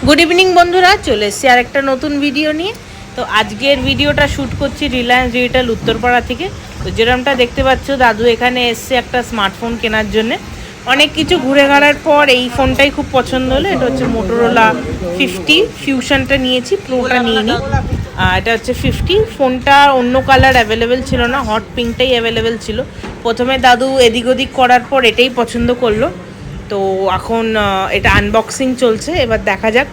Good evening বন্ধুরা, চলে এসেছি আর একটা নতুন ভিডিও নিয়ে। তো আজকের ভিডিওটা শ্যুট করছি রিলায়েন্স ডিজিটাল উত্তরপাড়া থেকে। তো যেরকমটা দেখতে পাচ্ছ, দাদু এখানে এসছে একটা স্মার্টফোন কেনার জন্যে। অনেক কিছু ঘুরে ঘাড়ার পর এই ফোনটাই খুব পছন্দ হলো। এটা হচ্ছে মোটোরোলা 50 ফিউশনটা নিয়েছি, প্রোটা নিইনি। এটা হচ্ছে 50। ফোনটা অন্য কালার অ্যাভেলেবেল ছিল না, হট পিঙ্কটাই অ্যাভেলেবেল ছিল। প্রথমে দাদু এদিক ওদিক করার পর এটাই পছন্দ করলো। তো এখন এটা আনবক্সিং চলছে, এবার দেখা যাক।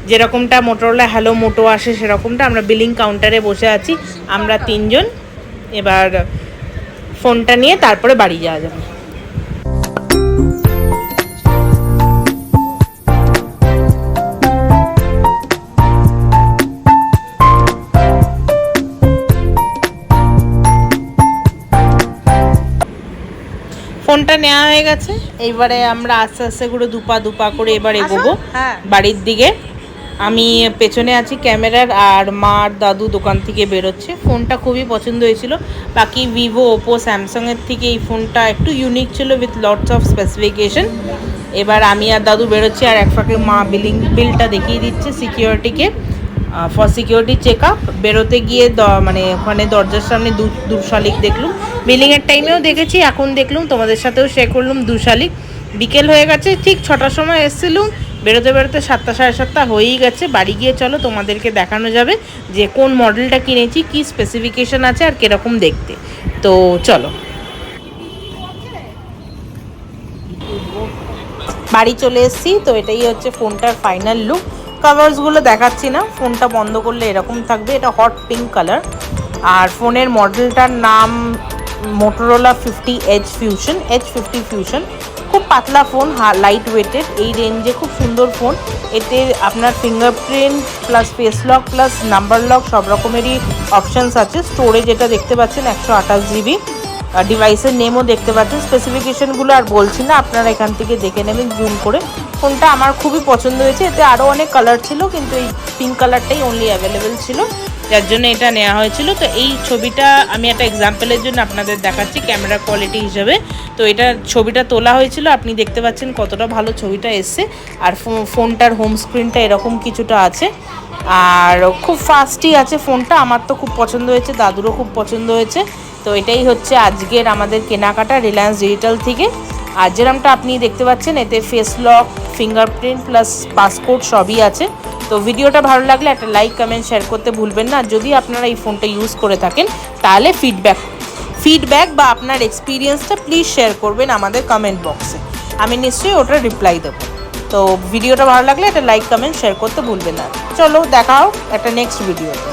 যেরকমটা মোটোরোলা হ্যালো মোটো আসে সেরকমটা। আমরা বিলিং কাউন্টারে বসে আছি, আমরা তিনজন। এবার ফোনটা নিয়ে তারপরে বাড়ি যাওয়া যাবে। ফোনটা নেওয়া হয়ে গেছে, এইবারে আমরা আস্তে আস্তে করে দুপা করে এবার এগোবো বাড়ির দিকে। আমি পেছনে আছি ক্যামেরার, আর মা আর দাদু দোকান থেকে বেরোচ্ছে। ফোনটা খুবই পছন্দ হয়েছিল। বাকি ভিভো, ওপো, স্যামসাংয়ের থেকে এই ফোনটা একটু ইউনিক ছিল, উইথ লটস অফ স্পেসিফিকেশন। এবার আমি আর দাদু বেরোচ্ছি, আর এক ফাঁকে মা বিলটা দেখিয়ে দিচ্ছে সিকিউরিটিকে, ফর সিকিউরিটি চেক আপ। বেরোতে গিয়ে মানে ওখানে দরজার সামনে দু শালিক দেখলুম। বিলিংয়ের টাইমেও দেখেছি, এখন দেখলুম, তোমাদের সাথেও শেয়ার করলাম 2 শালিক। বিকেল হয়ে গেছে, ঠিক 6টার সময় এসেছিলুম। বেরোতে 7টা সাড়ে 7টা হয়েই গেছে। বাড়ি গিয়ে চলো তোমাদেরকে দেখানো যাবে যে কোন মডেলটা কিনেছি, কি স্পেসিফিকেশান আছে আর কীরকম দেখতে। তো চলো, বাড়ি চলে এসেছি। তো এটাই হচ্ছে ফোনটার ফাইনাল লুক। কাভার্সগুলো দেখাচ্ছি না, ফোনটা বন্ধ করলে এরকম থাকবে। এটা হট পিঙ্ক কালার, আর ফোনের মডেলটার নাম Motorola 50H fusion, H50 fusion. খুব পাতলা ফোন, লাইট ওয়েটেড, এই রেঞ্জে খুব সুন্দর ফোন। এতে আপনার fingerprint plus face lock plus number lock সব রকমেরই অপশানস আছে। স্টোরেজ এটা দেখতে পাচ্ছেন 128 GB। ডিভাইসের নেমও দেখতে পাচ্ছেন। স্পেসিফিকেশনগুলো আর বলছি না, আপনারা এখান থেকে দেখে নেবেন জুম করে। ফোনটা আমার খুবই পছন্দ হয়েছে। এতে আরও অনেক কালার ছিল, কিন্তু এই পিঙ্ক কালারটাই অনলি অ্যাভেলেবেল ছিল, যার জন্য এটা নেওয়া হয়েছিল। তো এই ছবিটা আমি একটা এক্সাম্পলের জন্য আপনাদের দেখাচ্ছি ক্যামেরা কোয়ালিটি হিসাবে। তো এটা ছবিটা তোলা হয়েছিল, আপনি দেখতে পাচ্ছেন কতটা ভালো ছবিটা এসছে। আর ফোনটার হোম স্ক্রিনটা এরকম কিছুটা আছে, আর খুব ফাস্টই আছে ফোনটা। আমার তো খুব পছন্দ হয়েছে, দাদুরও খুব পছন্দ হয়েছে। তো এটাই হচ্ছে আজকের আমাদের কেনাকাটা রিলায়েন্স ডিজিটাল থেকে। আর যেরকমটা আপনি দেখতে পাচ্ছেন, এতে face lock, fingerprint plus passcode সবই আছে। তো ভিডিওটা ভালো লাগলে একটা লাইক, কমেন্ট, শেয়ার করতে ভুলবেন না। যদি আপনারা এই ফোনটা ইউজ করে থাকেন তাহলে ফিডব্যাক বা আপনার এক্সপিরিয়েন্সটা প্লিজ শেয়ার করবেন আমাদের কমেন্ট বক্সে। আমি নিশ্চয়ই ওটা রিপ্লাই দেবো। তো ভিডিওটা ভালো লাগলে একটা লাইক, কমেন্ট, শেয়ার করতে ভুলবেন না। চলো দেখা হোক একটা নেক্সট ভিডিওতে।